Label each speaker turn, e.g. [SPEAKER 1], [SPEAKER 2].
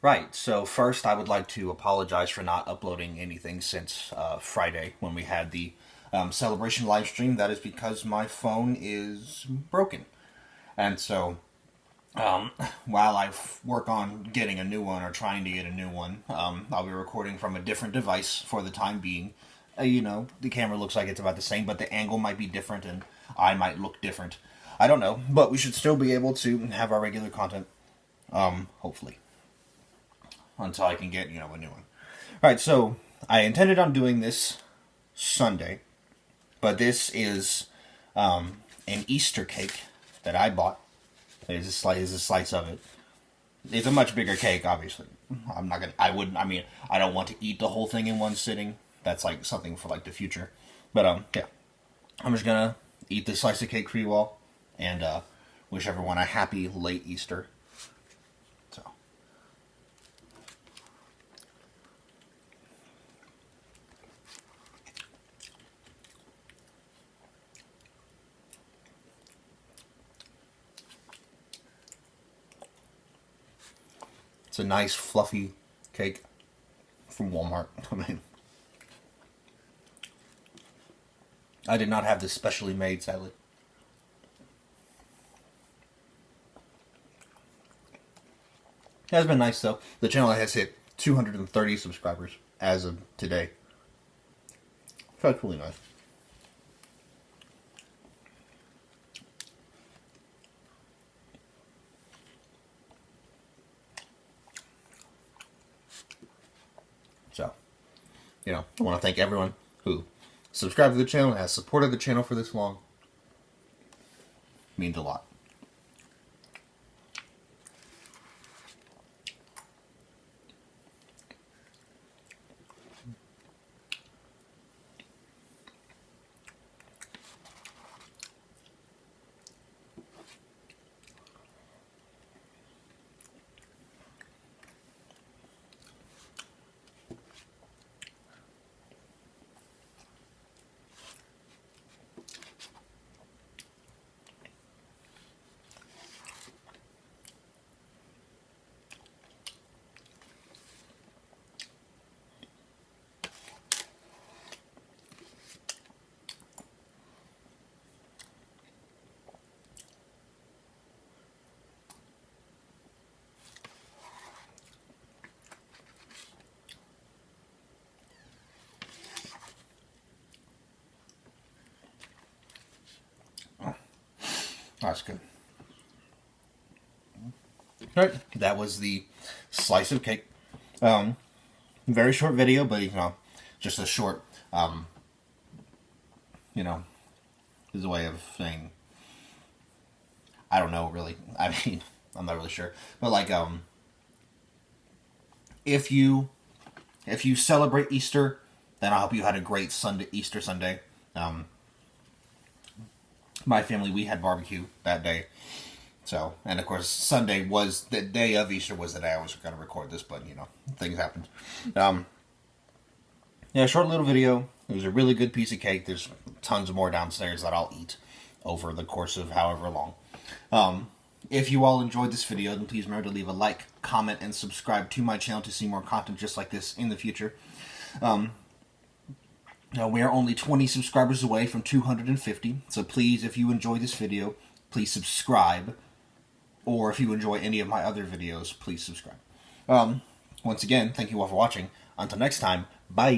[SPEAKER 1] Right, so first I would like to apologize for not uploading anything since Friday when we had the celebration live stream. That is because my phone is broken. And so um, while work on getting a new one or trying to get a new one, I'll be recording from a different device for the time being. The camera looks like it's about the same, but the angle might be different and I might look different. I don't know, but we should still be able to have our regular content, hopefully, until I can get, a new one. Alright, so I intended on doing this Sunday, but this is an Easter cake that I bought. There's a slice of it. It's a much bigger cake, obviously. I don't want to eat the whole thing in one sitting. That's like something for like the future. But yeah. I'm just gonna eat this slice of cake for you all and wish everyone a happy late Easter. So it's a nice fluffy cake from Walmart. I did not have this specially made, sadly. It has been nice, though. The channel has hit 230 subscribers as of today. So that's really nice. So, I want to thank everyone who subscribed to the channel and has supported the channel for this long. It means a lot. That's good. Alright, that was the slice of cake. Very short video, but just a short, is a way of saying, I don't know really. I'm not really sure. But if you celebrate Easter, then I hope you had a great Easter Sunday. My family, we had barbecue that day. So, and of course, Sunday was the day of Easter was the day I was going to record this, but, things happened. Short little video. It was a really good piece of cake. There's tons more downstairs that I'll eat over the course of however long. If you all enjoyed this video, then please remember to leave a like, comment, and subscribe to my channel to see more content just like this in the future. Now, we are only 20 subscribers away from 250, so please, if you enjoy this video, please subscribe. Or if you enjoy any of my other videos, please subscribe. Once again, thank you all for watching. Until next time, bye!